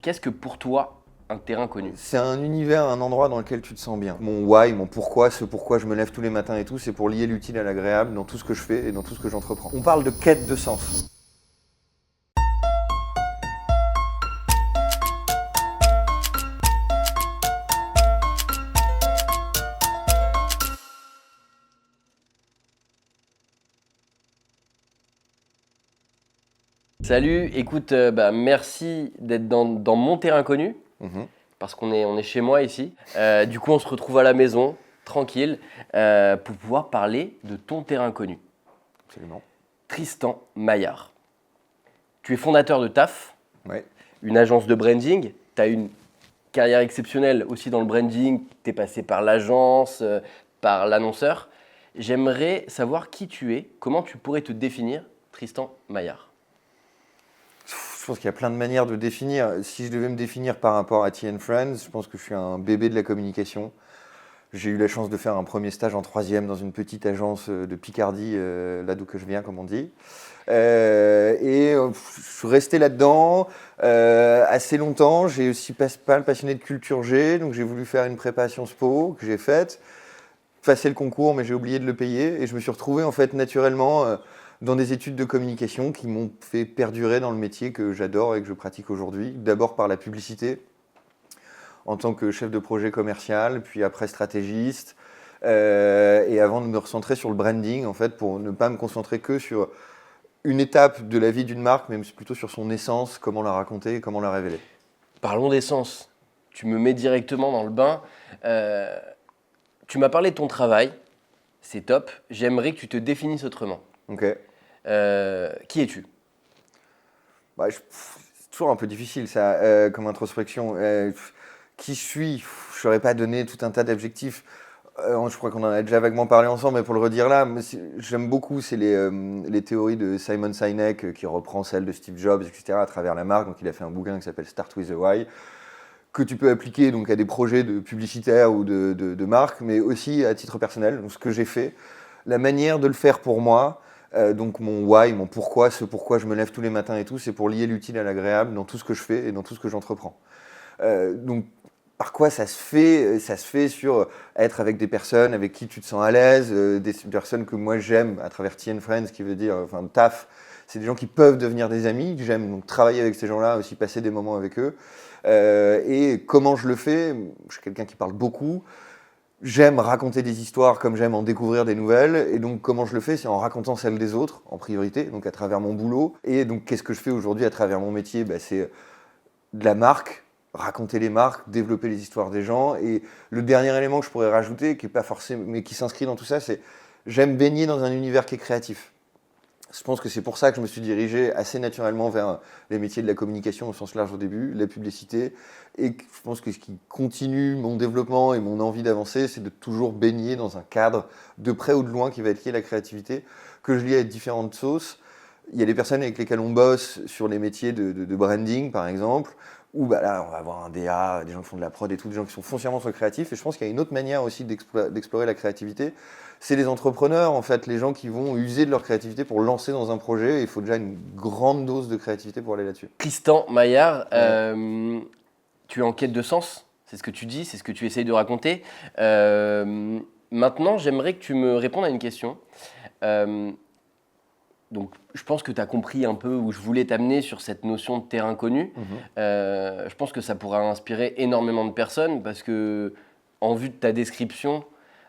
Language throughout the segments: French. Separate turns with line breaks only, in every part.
Qu'est-ce que pour toi un terrain connu?
C'est un univers, un endroit dans lequel tu te sens bien. Mon why, mon pourquoi, ce pourquoi je me lève tous les matins et tout, c'est pour lier l'utile à l'agréable dans tout ce que je fais et dans tout ce que j'entreprends. On parle de quête de sens.
Salut, écoute, merci d'être dans mon terrain connu,
Mhm,
parce qu'on est chez moi ici. Du coup, on se retrouve à la maison, tranquille, pour pouvoir parler de ton terrain connu.
absolument.
Tristan Maillard. Tu es fondateur de TAF,
Ouais.
une agence de branding. Tu as une carrière exceptionnelle aussi dans le branding. Tu es passé par l'agence, par l'annonceur. J'aimerais savoir qui tu es, comment tu pourrais te définir, Tristan Maillard.
Je pense qu'il y a plein de manières de définir. Si je devais me définir par rapport à Tea and Friends, je pense que je suis un bébé de la communication. J'ai eu la chance de faire un premier stage en troisième dans une petite agence de Picardie, là d'où que je viens, comme on dit. Je suis resté là-dedans assez longtemps. J'ai aussi pas mal passionné de culture G, donc j'ai voulu faire une prépa Sciences Po que j'ai faite, passer le concours, mais j'ai oublié de le payer. Et je me suis retrouvé en fait naturellement dans des études de communication qui m'ont fait perdurer dans le métier que j'adore et que je pratique aujourd'hui. D'abord par la publicité, en tant que chef de projet commercial, puis après stratégiste, et avant de me recentrer sur le branding, en fait, pour ne pas me concentrer que sur une étape de la vie d'une marque, mais plutôt sur son essence, comment la raconter, comment la révéler.
Parlons d'essence. Tu me mets directement dans le bain. Euh, Tu m'as parlé de ton travail, c'est top. J'aimerais que tu te définisses autrement.
Ok.
Qui es-tu?
C'est toujours un peu difficile ça, comme introspection. Qui je suis? Je ne saurais pas donner tout un tas d'adjectifs. Je crois qu'on en a déjà vaguement parlé ensemble, mais pour le redire là, j'aime beaucoup, c'est les théories de Simon Sinek qui reprend celles de Steve Jobs, etc. à travers la marque. Donc il a fait un bouquin qui s'appelle Start with the Why, que tu peux appliquer donc à des projets de publicitaires ou de marque, mais aussi à titre personnel. Donc ce que j'ai fait, la manière de le faire pour moi, donc mon why, mon pourquoi, ce pourquoi je me lève tous les matins et tout, c'est pour lier l'utile à l'agréable dans tout ce que je fais et dans tout ce que j'entreprends. Donc par quoi ça se fait? Ça se fait sur être avec des personnes avec qui tu te sens à l'aise, des personnes que moi j'aime à travers Tea and Friends, qui veut dire, enfin taf, c'est des gens qui peuvent devenir des amis, que j'aime donc travailler avec ces gens-là, aussi passer des moments avec eux. Et comment je le fais? Je suis quelqu'un qui parle beaucoup. J'aime raconter des histoires comme j'aime en découvrir des nouvelles. Et donc, comment je le fais? C'est en racontant celles des autres, en priorité, donc à travers mon boulot. Et donc, qu'est-ce que je fais aujourd'hui à travers mon métier? C'est de la marque, raconter les marques, développer les histoires des gens. Et le dernier élément que je pourrais rajouter, qui est pas forcément, mais qui s'inscrit dans tout ça, c'est j'aime baigner dans un univers qui est créatif. Je pense que c'est pour ça que je me suis dirigé assez naturellement vers les métiers de la communication au sens large au début, la publicité. Et je pense que ce qui continue mon développement et mon envie d'avancer, c'est de toujours baigner dans un cadre de près ou de loin qui va être lié à la créativité, que je lie à différentes sauces. Il y a des personnes avec lesquelles on bosse sur les métiers de branding, par exemple, où là, on va avoir un DA, des gens qui font de la prod et tout, des gens qui sont foncièrement sur le créatif. Et je pense qu'il y a une autre manière aussi d'explorer la créativité. C'est les entrepreneurs, en fait, les gens qui vont user de leur créativité pour lancer dans un projet. Il faut déjà une grande dose de créativité pour aller là-dessus.
Tristan Maillard,
Ouais.
tu es en quête de sens, c'est ce que tu dis, c'est ce que tu essayes de raconter. Maintenant, j'aimerais que tu me répondes à une question. Euh, donc, je pense que tu as compris un peu où je voulais t'amener sur cette notion de terrain connu.
Mhm.
Je pense que ça pourra inspirer énormément de personnes parce que, en vue de ta description,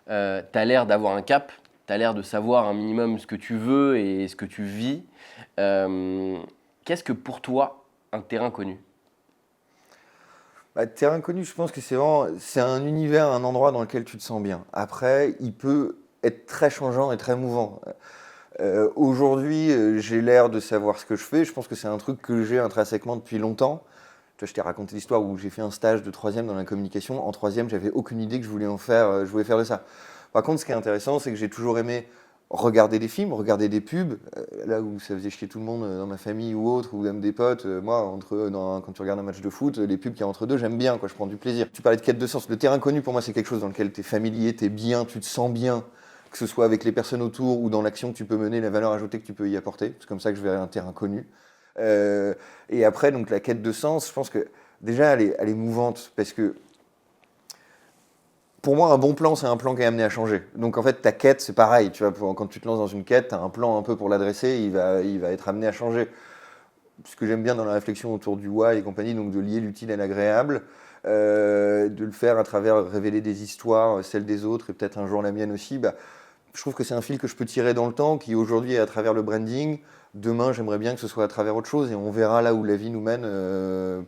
tu as l'air d'avoir un cap, tu as l'air de savoir un minimum ce que tu veux et ce que tu vis. Qu'est-ce que pour toi un terrain connu?
Terrain connu, je pense que c'est un univers, un endroit dans lequel tu te sens bien. Après, il peut être très changeant et très mouvant. Aujourd'hui, j'ai l'air de savoir ce que je fais. Je pense que c'est un truc que j'ai intrinsèquement depuis longtemps. Tu vois, je t'ai raconté l'histoire où j'ai fait un stage de troisième dans la communication. En troisième, j'avais aucune idée que je voulais faire de ça. Par contre, ce qui est intéressant, c'est que j'ai toujours aimé regarder des films, regarder des pubs, là où ça faisait chier tout le monde dans ma famille ou autre, ou même des potes. Moi, quand tu regardes un match de foot, les pubs qu'il y a entre deux, j'aime bien, quoi, je prends du plaisir. Tu parlais de quête de sens. Le terrain connu, pour moi, c'est quelque chose dans lequel tu es familier, tu es bien, tu te sens bien, que ce soit avec les personnes autour ou dans l'action que tu peux mener, la valeur ajoutée que tu peux y apporter. C'est comme ça que je verrais un terrain connu. Et après, donc la quête de sens, je pense que déjà, elle est mouvante parce que pour moi, un bon plan, c'est un plan qui est amené à changer. Donc en fait, ta quête, c'est pareil. Tu vois, quand tu te lances dans une quête, tu as un plan un peu pour l'adresser, il va être amené à changer. Ce que j'aime bien dans la réflexion autour du why et compagnie, donc de lier l'utile à l'agréable, de le faire à travers révéler des histoires, celles des autres et peut-être un jour la mienne aussi, bah, je trouve que c'est un fil que je peux tirer dans le temps, qui aujourd'hui est à travers le branding. Demain, j'aimerais bien que ce soit à travers autre chose et on verra là où la vie nous mène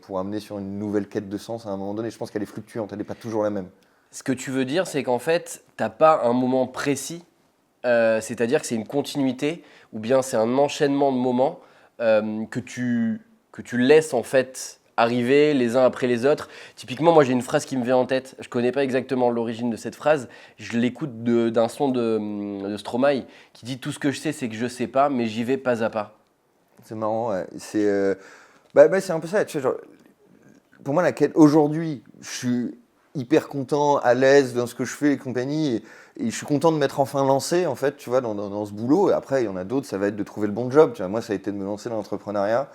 pour amener sur une nouvelle quête de sens à un moment donné. Je pense qu'elle est fluctuante, elle n'est pas toujours la même.
Ce que tu veux dire, c'est qu'en fait, t'as pas un moment précis, c'est-à-dire que c'est une continuité, ou bien c'est un enchaînement de moments que tu laisses en fait arriver les uns après les autres. Typiquement, moi j'ai une phrase qui me vient en tête, je connais pas exactement l'origine de cette phrase, je l'écoute d'un son de Stromae qui dit « Tout ce que je sais, c'est que je sais pas, mais j'y vais pas à pas ».
C'est marrant, ouais. C'est un peu ça. Tu sais, genre, pour moi, la quête, aujourd'hui, je suis hyper content, à l'aise dans ce que je fais et compagnie. Et je suis content de m'être enfin lancé, en fait, tu vois, dans ce boulot. Et après, il y en a d'autres, ça va être de trouver le bon job. Tu vois, moi, ça a été de me lancer dans l'entrepreneuriat.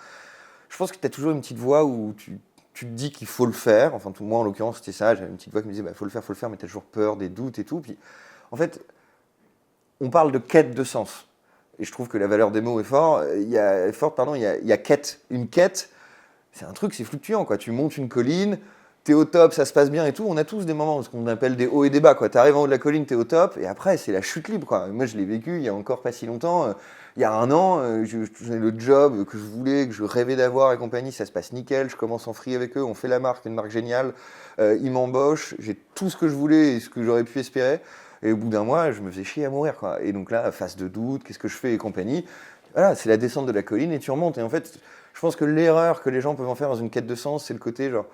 Je pense que tu as toujours une petite voix où tu te dis qu'il faut le faire. Enfin, moi, en l'occurrence, c'était ça. J'avais une petite voix qui me disait, bah, faut le faire, mais tu as toujours peur, des doutes et tout. Puis, en fait, on parle de quête de sens. Et je trouve que la valeur des mots est forte. Il y a quête. Une quête, c'est un truc, c'est fluctuant, quoi. Tu montes une colline, t'es au top, ça se passe bien et tout. On a tous des moments, ce qu'on appelle des hauts et des bas, quoi. T'arrives en haut de la colline, t'es au top, et après, c'est la chute libre, quoi. Moi, je l'ai vécu il y a encore pas si longtemps. Il y a un an, j'ai le job que je voulais, que je rêvais d'avoir et compagnie. Ça se passe nickel. Je commence en free avec eux. On fait la marque, une marque géniale. Ils m'embauchent. J'ai tout ce que je voulais et ce que j'aurais pu espérer. Et au bout d'un mois, je me faisais chier à mourir, quoi. Et donc là, phase de doute, qu'est-ce que je fais et compagnie. Voilà, c'est la descente de la colline et tu remontes. Et en fait, je pense que l'erreur que les gens peuvent en faire dans une quête de sens, c'est le côté genre,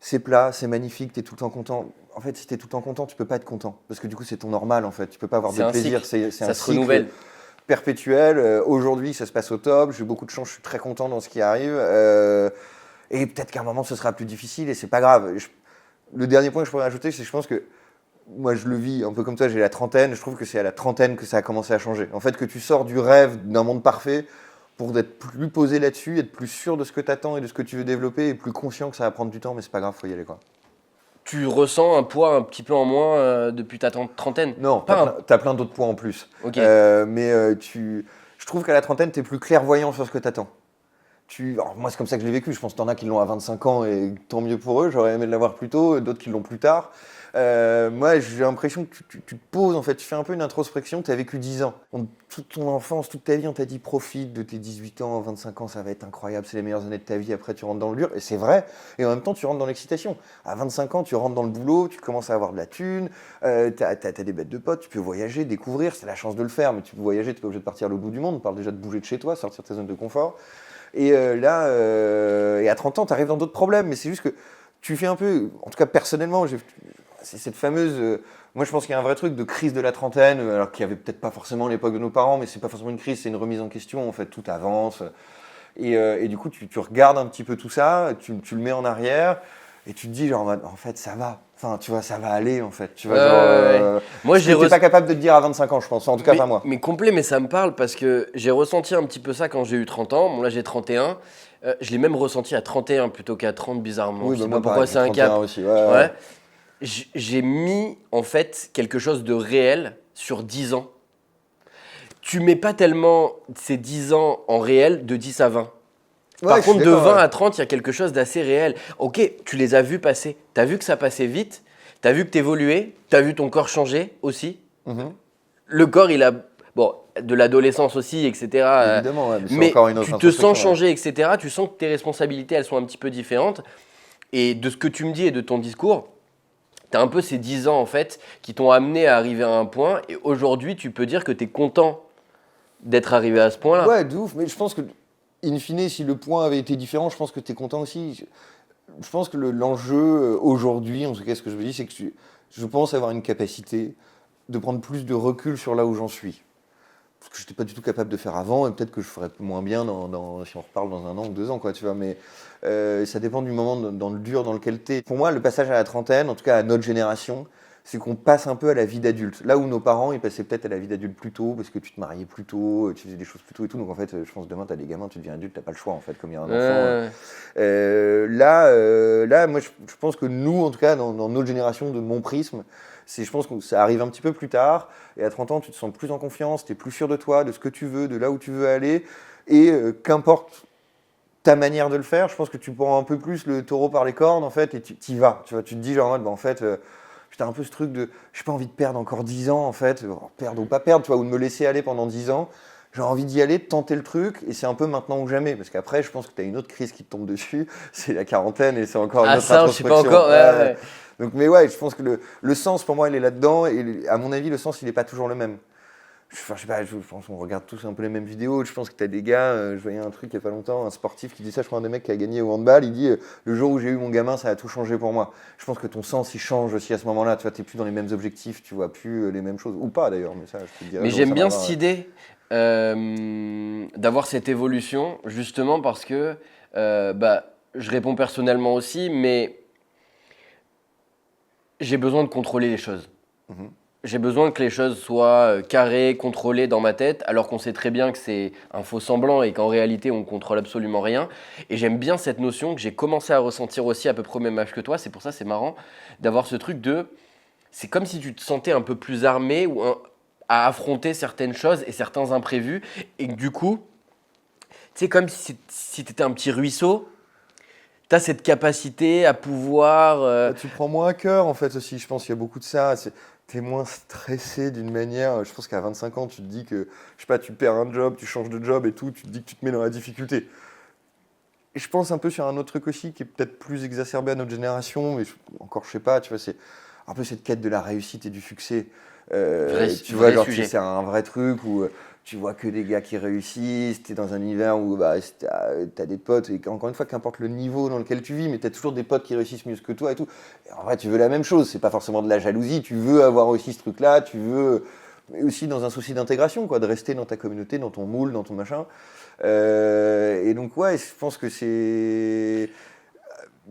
c'est plat, c'est magnifique, t'es tout le temps content. En fait, si t'es tout le temps content, tu peux pas être content. Parce que du coup, c'est ton normal, en fait. Tu peux pas avoir
C'est
de
un
plaisir.
cycle,
C'est
ça
un
se
cycle
renouvelle.
perpétuel. Aujourd'hui, ça se passe au top. J'ai beaucoup de chance, je suis très content dans ce qui arrive. Et peut-être qu'à un moment, ce sera plus difficile et c'est pas grave. Le dernier point que je pourrais rajouter, c'est que je pense que moi, je le vis un peu comme toi, j'ai la trentaine. Je trouve que c'est à la trentaine que ça a commencé à changer. En fait, que tu sors du rêve d'un monde parfait pour être plus posé là-dessus, être plus sûr de ce que tu attends et de ce que tu veux développer et plus conscient que ça va prendre du temps, mais c'est pas grave, faut y aller, quoi.
Tu ressens un poids un petit peu en moins depuis ta trentaine.
Non,
Pas
t'as plein d'autres points en plus.
Ok.
Je trouve qu'à la trentaine, t'es plus clairvoyant sur ce que t'attends. Alors, moi, c'est comme ça que je l'ai vécu. Je pense que t'en as qui l'ont à 25 ans et tant mieux pour eux. J'aurais aimé l'avoir plus tôt, d'autres qui l'ont plus tard. Moi, j'ai l'impression que tu te poses, en fait, tu fais un peu une introspection. Tu as vécu 10 ans. Toute ton enfance, toute ta vie, on t'a dit profite de tes 18 ans, 25 ans, ça va être incroyable, c'est les meilleures années de ta vie. Après, tu rentres dans le dur. Et c'est vrai. Et en même temps, tu rentres dans l'excitation. À 25 ans, tu rentres dans le boulot, tu commences à avoir de la thune, t'as des bêtes de potes, tu peux voyager, découvrir. C'est la chance de le faire, mais tu peux voyager, tu n'es pas obligé de partir à l'autre bout du monde. On parle déjà de bouger de chez toi, sortir de ta zone de confort. Et et à 30 ans, tu arrives dans d'autres problèmes. Mais c'est juste que tu fais un peu, en tout cas personnellement, c'est cette fameuse. Moi, je pense qu'il y a un vrai truc de crise de la trentaine, alors qu'il n'y avait peut-être pas forcément à l'époque de nos parents, mais c'est pas forcément une crise, c'est une remise en question. En fait, tout avance. Et du coup, tu regardes un petit peu tout ça, tu le mets en arrière, et tu te dis, genre, en fait, ça va. Enfin, tu vois, ça va aller, en fait. Tu vois,
Ouais. Moi,
ce que t'es pas capable de te dire à 25 ans, je pense. En tout cas, pas moi.
Mais complet, mais ça me parle parce que j'ai ressenti un petit peu ça quand j'ai eu 30 ans. Bon, là, j'ai 31. Je l'ai même ressenti à 31 plutôt qu'à 30, bizarrement.
Oui,
Je sais
moi,
pas pourquoi
pareil,
c'est un cap.
31 aussi.
Ouais. J'ai mis, en fait, quelque chose de réel sur 10 ans. Tu mets pas tellement ces 10 ans en réel de 10 à 20. Par contre, de 20 à 30, il y a quelque chose d'assez réel. Ok, tu les as vus passer. Tu as vu que ça passait vite. Tu as vu que tu évoluais. Tu as vu ton corps changer aussi.
Mhm.
Le corps, il a de l'adolescence aussi, etc.
Évidemment, ouais, mais c'est
Mais
encore une autre
tu te sens
introspection, ouais.
changer, etc. Tu sens que tes responsabilités, elles sont un petit peu différentes. Et de ce que tu me dis et de ton discours, tu as un peu ces 10 ans, en fait, qui t'ont amené à arriver à un point. Et aujourd'hui, tu peux dire que tu es content d'être arrivé à ce point-là.
Ouais, de ouf. Mais je pense que, in fine, si le point avait été différent, je pense que tu es content aussi. Je pense que l'enjeu aujourd'hui, en tout cas, ce que je me dis, c'est que je pense avoir une capacité de prendre plus de recul sur là où j'en suis. Ce que je n'étais pas du tout capable de faire avant, et peut-être que je ferais moins bien si on reparle dans 1 an ou 2 ans, quoi, tu vois. Mais ça dépend du moment dans le dur dans lequel tu es. Pour moi, le passage à la trentaine, en tout cas à notre génération, c'est qu'on passe un peu à la vie d'adulte. Là où nos parents, ils passaient peut-être à la vie d'adulte plus tôt, parce que tu te mariais plus tôt, tu faisais des choses plus tôt et tout. Donc en fait, je pense que demain, tu as des gamins, tu deviens adulte, tu n'as pas le choix, en fait, comme il y a un enfant.
Ouais.
Là, moi, je pense que nous, en tout cas, dans notre génération, de mon prisme, je pense que ça arrive un petit peu plus tard. Et à 30 ans, tu te sens plus en confiance, tu es plus sûr de toi, de ce que tu veux, de là où tu veux aller. Et qu'importe ta manière de le faire, je pense que tu prends un peu plus le taureau par les cornes, en fait, et tu y vas. Tu vois, tu te dis, genre, en mode, bah, en fait, putain, un peu ce truc de, j'ai pas envie de perdre encore 10 ans, en fait, perdre ou pas perdre, tu vois, ou de me laisser aller pendant 10 ans. J'ai envie d'y aller, de tenter le truc, et c'est un peu maintenant ou jamais. Parce qu'après, je pense que tu as une autre crise qui te tombe dessus, c'est la quarantaine, et c'est encore une
Ah,
autre
ça, je sais pas
introspection.
encore. Ouais.
Donc, mais ouais, je pense que le sens, pour moi, il est là-dedans, et à mon avis, le sens, il n'est pas toujours le même. Enfin, je sais pas, je pense qu'on regarde tous un peu les mêmes vidéos. Je pense que tu as des gars, je voyais un truc il y a pas longtemps, un sportif qui dit ça, je crois un des mecs qui a gagné au handball, il dit le jour où j'ai eu mon gamin, ça a tout changé pour moi. Je pense que ton sens, il change aussi à ce moment-là. Tu vois, t'es plus dans les mêmes objectifs, tu vois plus les mêmes choses. Ou pas d'ailleurs, mais ça, je te dirais.
Mais
le jour où
j'aime
ça
bien
viendra,
cette
ouais.
idée d'avoir cette évolution, justement parce que bah, je réponds personnellement aussi, mais j'ai besoin de contrôler les choses.
Mhm.
J'ai besoin que les choses soient carrées, contrôlées dans ma tête, alors qu'on sait très bien que c'est un faux semblant et qu'en réalité on contrôle absolument rien. Et j'aime bien cette notion que j'ai commencé à ressentir aussi à peu près au même âge que toi. C'est pour ça c'est marrant d'avoir ce truc de, c'est comme si tu te sentais un peu plus armé à affronter certaines choses et certains imprévus, et que du coup, c'est comme si tu étais un petit ruisseau. Tu as cette capacité à pouvoir.
Bah, tu prends moins à cœur en fait aussi, je pense qu'il y a beaucoup de ça. T'es moins stressé d'une manière. Je pense qu'à 25 ans, tu te dis que, je sais pas, tu perds un job, tu changes de job et tout, tu te dis que tu te mets dans la difficulté. Et je pense un peu sur un autre truc aussi qui est peut-être plus exacerbé à notre génération, mais encore je sais pas, tu vois, c'est un peu cette quête de la réussite et du succès. Tu vois,
Vrai
genre,
sujet.
c'est un vrai truc où tu vois que des gars qui réussissent, tu es dans un univers où bah, tu as des potes, et encore une fois, qu'importe le niveau dans lequel tu vis, mais tu as toujours des potes qui réussissent mieux que toi et tout. Et en vrai, tu veux la même chose, c'est pas forcément de la jalousie, tu veux avoir aussi ce truc-là, tu veux. Mais aussi dans un souci d'intégration, quoi, de rester dans ta communauté, dans ton moule, dans ton machin. Et donc, ouais, je pense que c'est.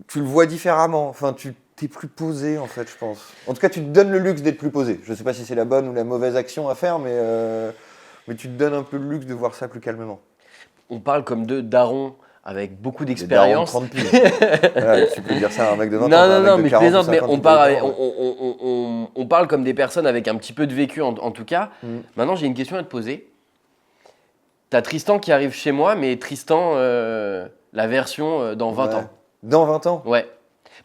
Tu le vois différemment. Enfin, tu t'es plus posé, en fait, je pense. En tout cas, tu te donnes le luxe d'être plus posé. Je sais pas si c'est la bonne ou la mauvaise action à faire, mais tu te donnes un peu le luxe de voir ça plus calmement.
On parle comme deux darons avec beaucoup
Des darons de
d'expérience.
30 piges. Voilà, tu peux dire ça à un mec de 20 ans,
Non,
pas à un
non,
mec
non,
de
mais je
40 ou
plaisante, mais
50
on,
qui paye
part
le
avec-
temps. Ouais.
on parle comme des personnes avec un petit peu de vécu en tout cas.
Mm.
Maintenant, j'ai une question à te poser. T'as Tristan qui arrive chez moi, mais Tristan, la version dans 20
Ouais.
ans.
Dans 20 ans.
Ouais.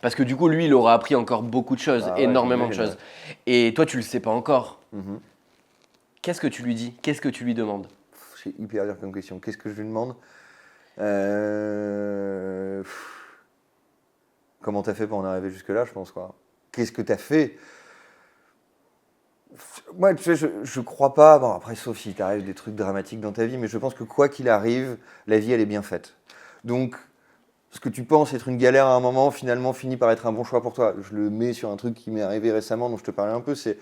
Parce que du coup, lui, il aura appris encore beaucoup de choses,
Ah ouais,
énormément de
j'imagine.
choses.
Ouais.
Et toi, tu le sais pas encore.
Mhm.
Qu'est-ce que tu lui dis? Qu'est-ce que tu lui demandes?
C'est hyper dur comme question. Qu'est-ce que je lui demande pff, Comment t'as fait pour en arriver jusque-là, je pense, quoi. Qu'est-ce que t'as fait Moi, tu sais, je crois pas. Bon, après, sauf si t'arrive des trucs dramatiques dans ta vie, mais je pense que quoi qu'il arrive, la vie, elle est bien faite. Donc, ce que tu penses être une galère à un moment, finalement, finit par être un bon choix pour toi. Je le mets sur un truc qui m'est arrivé récemment, dont je te parlais un peu. C'est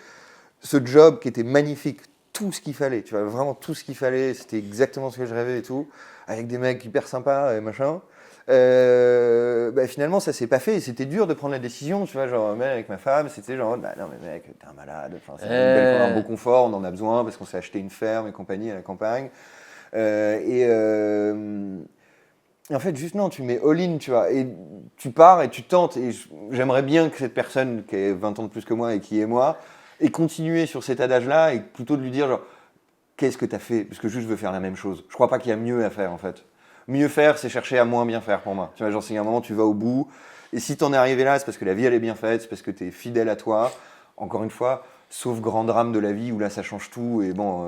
ce job qui était magnifique, tout ce qu'il fallait, tu vois, vraiment tout ce qu'il fallait, c'était exactement ce que je rêvais et tout, avec des mecs hyper sympas et machin. Bah, finalement, ça s'est pas fait et c'était dur de prendre la décision, tu vois, genre, même avec ma femme, c'était genre, bah non, mais mec, t'es un malade, enfin, c'est un beau confort, on en a besoin parce qu'on s'est acheté une ferme et compagnie à la campagne. Euh, et, euh, et en fait, juste non, tu mets all-in, tu vois, et tu pars et tu tentes. Et j'aimerais bien que cette personne qui a 20 ans de plus que moi et qui est moi, ait continué sur cet adage-là et plutôt de lui dire, genre, qu'est-ce que tu as fait? Parce que juste, je veux faire la même chose. Je crois pas qu'il y a mieux à faire, en fait. Mieux faire, c'est chercher à moins bien faire pour moi. Tu vois, genre, si à un moment, tu vas au bout, et si t'en es arrivé là, c'est parce que la vie, elle est bien faite, c'est parce que tu es fidèle à toi. Encore une fois, sauf grand drame de la vie où là, ça change tout. Et bon,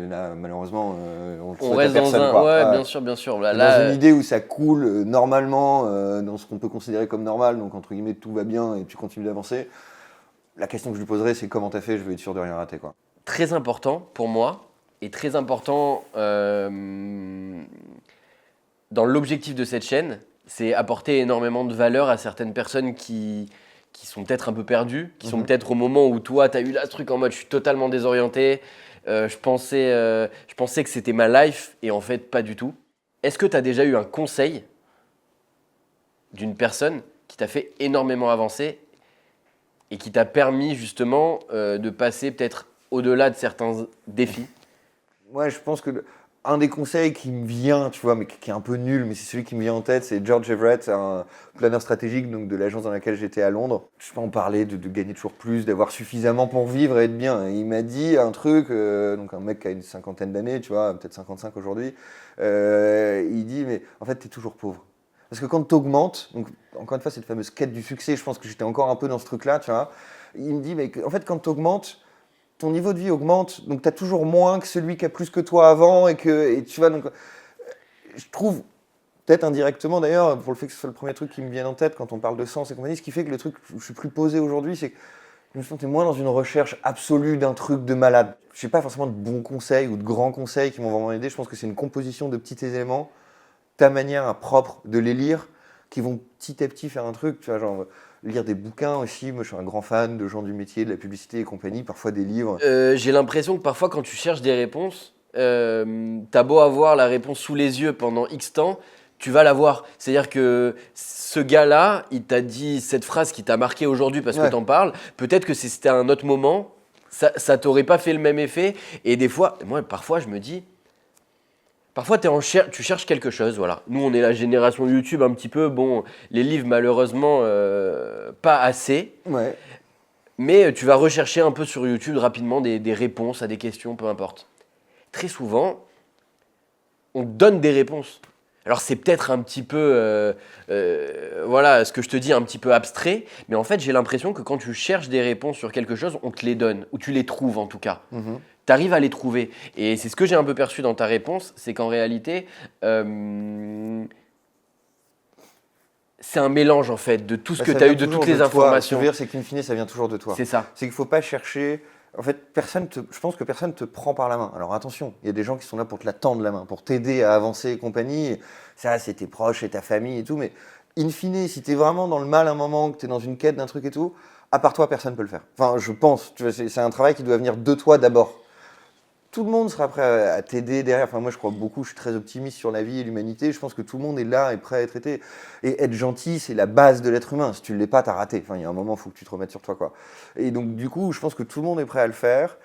là, malheureusement, on le
On
souhaite à
reste dans
personne,
un.
quoi.
Ouais,
Ouais.
bien sûr, bien sûr. Là,
Et dans
là,
une idée où ça coule normalement, dans ce qu'on peut considérer comme normal, donc entre guillemets tout va bien et tu continues d'avancer, la question que je lui poserais c'est comment t'as fait, je veux être sûr de rien rater, quoi.
très important pour moi et très important dans l'objectif de cette chaîne, c'est apporter énormément de valeur à certaines personnes qui sont peut-être un peu perdues, qui sont
Mhm.
peut-être au moment où toi, tu as eu là ce truc en mode je suis totalement désorienté, je pensais que c'était ma life et en fait pas du tout. Est-ce que tu as déjà eu un conseil d'une personne qui t'a fait énormément avancer et qui t'a permis justement de passer peut-être au-delà de certains défis?
Ouais, je pense que un des conseils qui me vient, tu vois, mais qui est un peu nul, mais c'est celui qui me vient en tête, c'est George Everett, un planeur stratégique donc de l'agence dans laquelle j'étais à Londres. Je peux en parler de gagner toujours plus, d'avoir suffisamment pour vivre et être bien. Et il m'a dit un truc, donc un mec qui a une cinquantaine d'années, tu vois, peut-être 55 aujourd'hui, il dit, mais en fait, t'es toujours pauvre. Parce que quand t'augmentes, donc encore une fois, cette fameuse quête du succès, je pense que j'étais encore un peu dans ce truc-là, tu vois. Il me dit, mais en fait, quand t'augmentes, ton niveau de vie augmente, donc tu as toujours moins que celui qui a plus que toi avant, et tu vois, donc je trouve, peut-être indirectement d'ailleurs, pour le fait que ce soit le premier truc qui me vient en tête quand on parle de sens et compagnie, ce qui fait que le truc où je suis plus posé aujourd'hui, c'est que je me sentais moins dans une recherche absolue d'un truc de malade. Je n'ai pas forcément de bons conseils ou de grands conseils qui m'ont vraiment aidé, je pense que c'est une composition de petits éléments, ta manière propre de les lire, qui vont petit à petit faire un truc, tu vois, genre lire des bouquins aussi. Moi, je suis un grand fan de gens du métier, de la publicité et compagnie, parfois des livres.
J'ai l'impression que parfois, quand tu cherches des réponses, t'as beau avoir la réponse sous les yeux pendant X temps, tu vas l'avoir. C'est-à-dire que ce gars-là, il t'a dit cette phrase qui t'a marqué aujourd'hui parce que
Ouais.
t'en parles. Peut-être que si c'était un autre moment, ça t'aurait pas fait le même effet. Et des fois, moi, parfois, je me dis, parfois, tu cherches quelque chose, voilà. Nous, on est la génération YouTube un petit peu. Bon, les livres, malheureusement, pas assez.
Ouais.
Mais tu vas rechercher un peu sur YouTube rapidement des réponses à des questions, peu importe. Très souvent, on te donne des réponses. Alors c'est peut-être un petit peu, voilà, ce que je te dis, un petit peu abstrait, mais en fait j'ai l'impression que quand tu cherches des réponses sur quelque chose, on te les donne, ou tu les trouves en tout cas.
Mhm.
Tu arrives à les trouver. Et c'est ce que j'ai un peu perçu dans ta réponse, c'est qu'en réalité, c'est un mélange en fait de tout ce
Bah,
que
ça
tu as
vient
eu, de
toujours
toutes les
toi. Ce que je
informations.
veux dire, c'est qu'in fine, ça vient toujours de toi.
C'est ça.
C'est qu'il ne faut pas chercher. En fait, je pense que personne ne te prend par la main. Alors attention, il y a des gens qui sont là pour te la tendre la main, pour t'aider à avancer et compagnie. Et ça, c'est tes proches et ta famille et tout. Mais in fine, si tu es vraiment dans le mal un moment, que tu es dans une quête d'un truc et tout, à part toi, personne ne peut le faire. Enfin, je pense. Tu vois, c'est un travail qui doit venir de toi d'abord. Tout le monde sera prêt à t'aider derrière. Enfin, moi, je crois beaucoup, je suis très optimiste sur la vie et l'humanité. Je pense que tout le monde est là et prêt à être aidé. Et être gentil, c'est la base de l'être humain. Si tu ne l'es pas, t'as raté. Enfin, il y a un moment, il faut que tu te remettes sur toi, quoi. Et donc, du coup, je pense que tout le monde est prêt à le faire,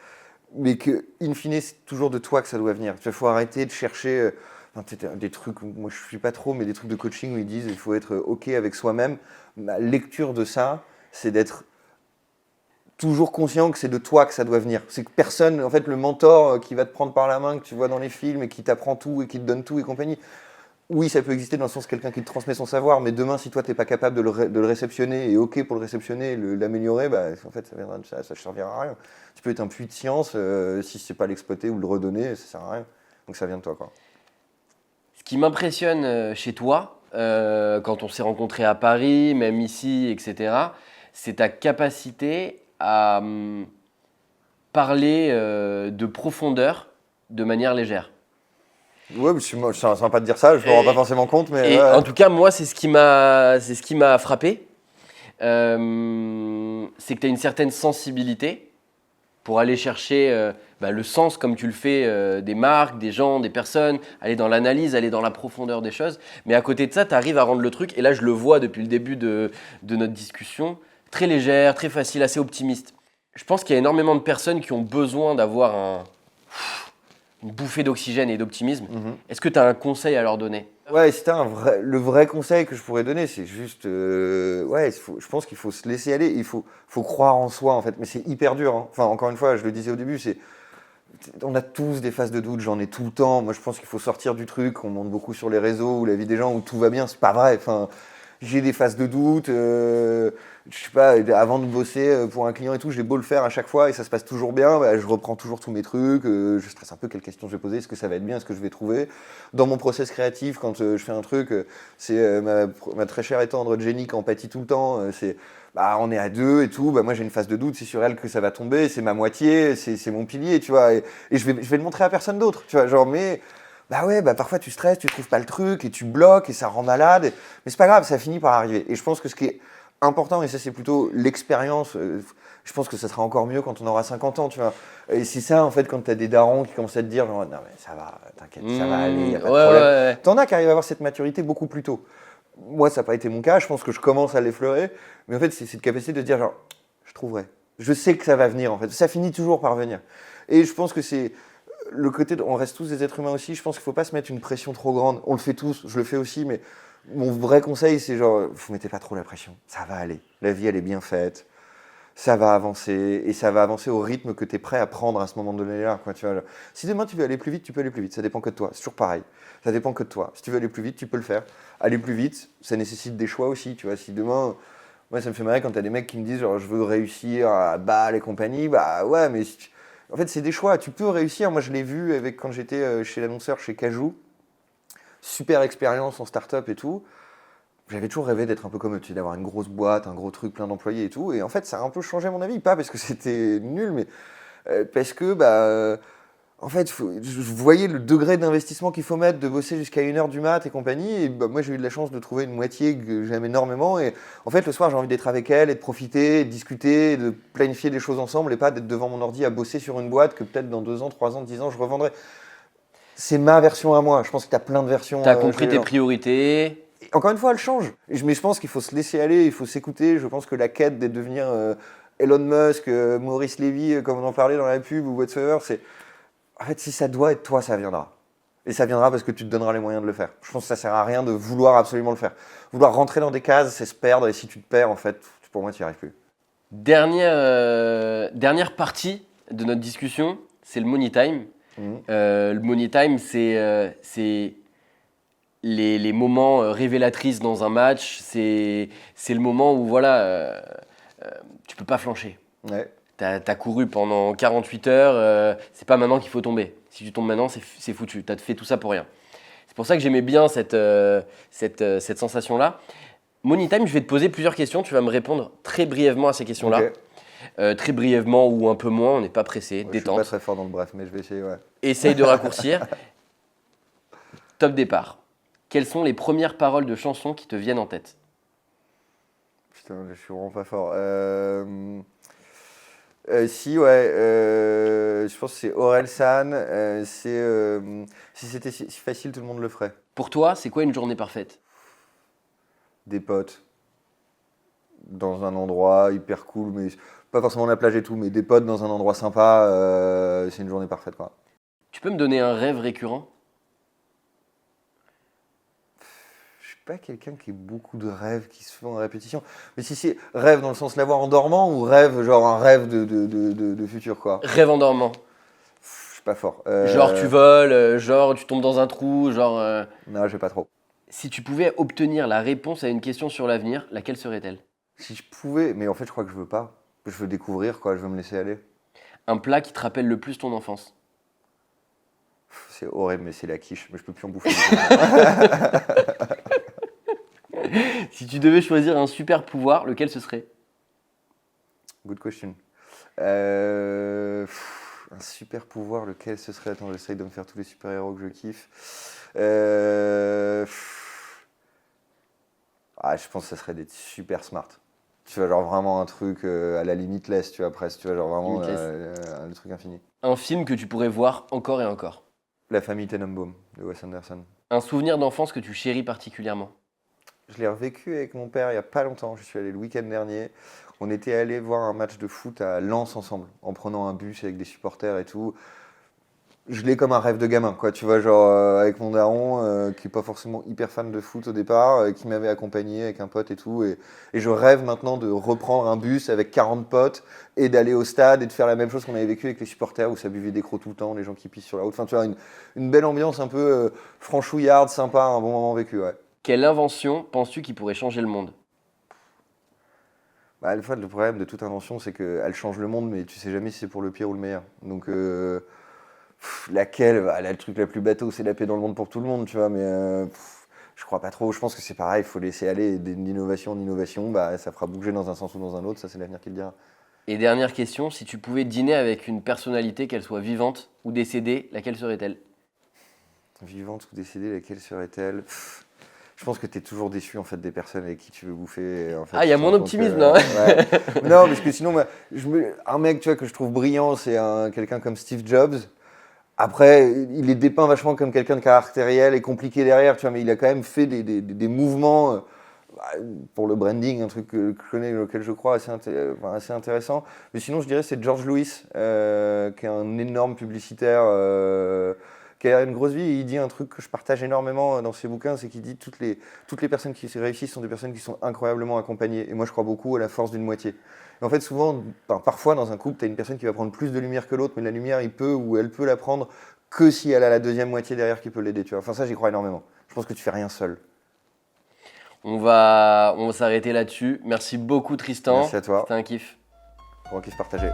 mais que, in fine, c'est toujours de toi que ça doit venir. Il faut arrêter de chercher enfin, des trucs, moi, je ne suis pas trop, mais des trucs de coaching où ils disent qu'il faut être OK avec soi-même. Ma lecture de ça, c'est d'être toujours conscient que c'est de toi que ça doit venir. C'est que personne, en fait, le mentor qui va te prendre par la main, que tu vois dans les films et qui t'apprend tout et qui te donne tout et compagnie, oui, ça peut exister dans le sens quelqu'un qui te transmet son savoir, mais demain, si toi, tu n'es pas capable de le réceptionner et OK pour le réceptionner, l'améliorer, bah, en fait, ça ne servira à rien. Tu peux être un puits de science, si c'est pas l'exploiter ou le redonner, ça sert à rien. Donc ça vient de toi, quoi.
Ce qui m'impressionne chez toi, quand on s'est rencontrés à Paris, même ici, etc., c'est ta capacité à parler de profondeur de manière légère.
Ouais, mais c'est sympa de dire ça, je me rends pas forcément compte, mais
Et
ouais.
en tout cas, moi, c'est ce qui m'a frappé. C'est que tu as une certaine sensibilité pour aller chercher le sens, comme tu le fais, des marques, des gens, des personnes, aller dans l'analyse, aller dans la profondeur des choses. Mais à côté de ça, tu arrives à rendre le truc, et là je le vois depuis le début de notre discussion, très légère, très facile, assez optimiste. Je pense qu'il y a énormément de personnes qui ont besoin d'avoir une bouffée d'oxygène et d'optimisme.
Mhm.
Est-ce que tu as un conseil à leur donner?
Ouais, c'était le vrai conseil que je pourrais donner, c'est juste, ouais, je pense qu'il faut se laisser aller, faut croire en soi en fait, mais c'est hyper dur, hein. Enfin, encore une fois, je le disais au début, on a tous des phases de doute, j'en ai tout le temps. Moi, je pense qu'il faut sortir du truc, on monte beaucoup sur les réseaux ou la vie des gens où tout va bien, c'est pas vrai. Enfin, j'ai des phases de doute, je sais pas, avant de bosser pour un client et tout, j'ai beau le faire à chaque fois et ça se passe toujours bien, bah, je reprends toujours tous mes trucs, je stresse un peu quelles questions je vais poser, est-ce que ça va être bien, est-ce que je vais trouver. Dans mon process créatif, quand je fais un truc, c'est ma très chère et tendre Jenny qui en pâtit tout le temps, c'est bah, on est à deux et tout, bah, moi j'ai une phase de doute, c'est sur elle que ça va tomber, c'est ma moitié, c'est mon pilier, tu vois, et je vais le montrer à personne d'autre, tu vois, genre, mais bah ouais, bah parfois tu stresses, tu trouves pas le truc et tu bloques et ça rend malade, mais c'est pas grave, ça finit par arriver. Et je pense que ce qui est important, et ça c'est plutôt l'expérience, je pense que ça sera encore mieux quand on aura 50 ans, tu vois. Et c'est ça en fait quand t'as des darons qui commencent à te dire genre, non mais ça va, t'inquiète, ça va aller, y a pas de problème.
Ouais.
T'en as qui arrivent à avoir cette maturité beaucoup plus tôt. Moi ça n'a pas été mon cas, je pense que je commence à l'effleurer, mais en fait c'est cette capacité de dire genre, je trouverai. Je sais que ça va venir en fait. Ça finit toujours par venir. Et je pense que c'est le côté, on reste tous des êtres humains aussi. Je pense qu'il ne faut pas se mettre une pression trop grande. On le fait tous, je le fais aussi, mais mon vrai conseil, c'est genre, vous mettez pas trop la pression. Ça va aller. La vie, elle est bien faite. Ça va avancer et ça va avancer au rythme que tu es prêt à prendre à ce moment donné-là. Quoi, tu vois, genre. Si demain tu veux aller plus vite, tu peux aller plus vite. Ça dépend que de toi. C'est toujours pareil. Ça dépend que de toi. Si tu veux aller plus vite, tu peux le faire. Aller plus vite, ça nécessite des choix aussi. Tu vois, si demain, moi ça me fait marrer quand tu as des mecs qui me disent genre je veux réussir à balle et compagnie, bah ouais, mais en fait c'est des choix. Tu peux réussir. Moi je l'ai vu avec quand j'étais chez l'annonceur chez Cajou. Super expérience en start-up et tout. J'avais toujours rêvé d'être un peu comme eux, tu sais, d'avoir une grosse boîte, un gros truc, plein d'employés et tout. Et en fait, ça a un peu changé mon avis. Pas parce que c'était nul, mais parce que, en fait, je voyais le degré d'investissement qu'il faut mettre, de bosser jusqu'à 1h du mat et compagnie. Et moi, j'ai eu de la chance de trouver une moitié que j'aime énormément. Et en fait, le soir, j'ai envie d'être avec elle et de profiter, de discuter, de planifier des choses ensemble et pas d'être devant mon ordi à bosser sur une boîte que peut-être dans 2 ans, 3 ans, 10 ans, je revendrai. C'est ma version à moi. Je pense que tu as plein de versions.
Tu as compris tes priorités.
Encore une fois, elle change. Mais je pense qu'il faut se laisser aller, il faut s'écouter. Je pense que la quête de devenir Elon Musk, Maurice Lévy, comme on en parlait dans la pub ou whatsoever, c'est. En fait, si ça doit être toi, ça viendra. Et ça viendra parce que tu te donneras les moyens de le faire. Je pense que ça sert à rien de vouloir absolument le faire. Vouloir rentrer dans des cases, c'est se perdre. Et si tu te perds, en fait, pour moi, tu n'y arrives plus.
Dernière partie de notre discussion, c'est le money time. Le money time, c'est les moments révélatrices dans un match. C'est le moment où voilà, tu peux pas flancher.
Ouais.
T'as couru pendant 48 heures, c'est pas maintenant qu'il faut tomber. Si tu tombes maintenant, c'est foutu. T'as fait tout ça pour rien. C'est pour ça que j'aimais bien cette sensation-là. Money time, je vais te poser plusieurs questions. Tu vas me répondre très brièvement à ces questions-là.
Okay.
Très brièvement ou un peu moins, on n'est pas pressé.
Ouais,
détente.
Je suis pas très fort dans le bref, mais je vais essayer, ouais.
Essaye de raccourcir. Top départ. Quelles sont les premières paroles de chansons qui te viennent en tête?
Putain, je suis vraiment pas fort. Si, ouais, je pense que c'est Orelsan. Si c'était si facile, tout le monde le ferait.
Pour toi, c'est quoi une journée parfaite?
Des potes, dans un endroit hyper cool, mais pas forcément la plage et tout, mais des potes dans un endroit sympa, c'est une journée parfaite, quoi.
Tu peux me donner un rêve récurrent?
Je suis pas quelqu'un qui a beaucoup de rêves qui se font en répétition, mais si c'est rêve dans le sens l'avoir en dormant ou rêve, genre un rêve de futur, quoi.
Rêve en dormant.
Je suis pas fort.
Genre tu voles, genre tu tombes dans un trou, genre...
Non, j'ai pas trop.
Si tu pouvais obtenir la réponse à une question sur l'avenir, laquelle serait-elle?
Si je pouvais, mais en fait, je crois que je veux pas. Je veux découvrir, quoi. Je veux me laisser aller.
Un plat qui te rappelle le plus ton enfance?
C'est horrible, mais c'est la quiche. Mais je peux plus en bouffer.
Si tu devais choisir un super pouvoir, lequel ce serait?
Good question. Un super pouvoir, lequel ce serait? Attends, j'essaye de me faire tous les super-héros que je kiffe. Je pense que ça serait d'être super smart. Tu vois, genre vraiment un truc à la limitless, tu vois, presque. Tu vois, genre vraiment le truc infini.
Un film que tu pourrais voir encore et encore?
La famille Tenenbaum de Wes Anderson.
Un souvenir d'enfance que tu chéris particulièrement?
Je l'ai revécu avec mon père il n'y a pas longtemps. Je suis allé le week-end dernier. On était allé voir un match de foot à Lens ensemble, en prenant un bus avec des supporters et tout. Je l'ai comme un rêve de gamin, quoi. Tu vois, genre avec mon daron, qui n'est pas forcément hyper fan de foot au départ, qui m'avait accompagné avec un pote et tout. Et je rêve maintenant de reprendre un bus avec 40 potes et d'aller au stade et de faire la même chose qu'on avait vécu avec les supporters où ça buvait des crocs tout le temps, les gens qui pissent sur la route. Enfin, tu vois, une belle ambiance un peu franchouillarde, sympa, un bon moment vécu, ouais.
Quelle invention penses-tu qui pourrait changer le monde?
Le problème de toute invention, c'est qu'elle change le monde, mais tu sais jamais si c'est pour le pire ou le meilleur. Donc, laquelle, le truc la plus bateau, c'est la paix dans le monde pour tout le monde, tu vois, mais je crois pas trop. Je pense que c'est pareil, il faut laisser aller d'innovation en innovation, ça fera bouger dans un sens ou dans un autre, ça c'est l'avenir qui le dira.
Et dernière question, si tu pouvais dîner avec une personnalité, qu'elle soit vivante ou décédée, laquelle serait-elle?
Vivante ou décédée, laquelle serait-elle? Je pense que tu es toujours déçu en fait, des personnes avec qui tu veux bouffer. En fait,
il y a mon optimisme là.
Ouais. Non, parce que sinon, un mec tu vois, que je trouve brillant, c'est quelqu'un comme Steve Jobs. Après, il est dépeint vachement comme quelqu'un de caractériel et compliqué derrière, tu vois, mais il a quand même fait des mouvements pour le branding, un truc que je connais, auquel je crois assez intéressant. Mais sinon, je dirais c'est George Lewis, qui est un énorme publicitaire, qui a une grosse vie. Et il dit un truc que je partage énormément dans ses bouquins, c'est qu'il dit toutes les personnes qui réussissent sont des personnes qui sont incroyablement accompagnées. Et moi, je crois beaucoup à la force d'une moitié. Et en fait, souvent, parfois, dans un couple, tu as une personne qui va prendre plus de lumière que l'autre, mais la lumière, il peut ou elle peut la prendre que si elle a la deuxième moitié derrière qui peut l'aider. Tu vois. Enfin, ça, j'y crois énormément. Je pense que tu fais rien seul.
On va s'arrêter là-dessus. Merci beaucoup, Tristan.
Merci à toi.
C'était un kiff.
Grand kiff partagé.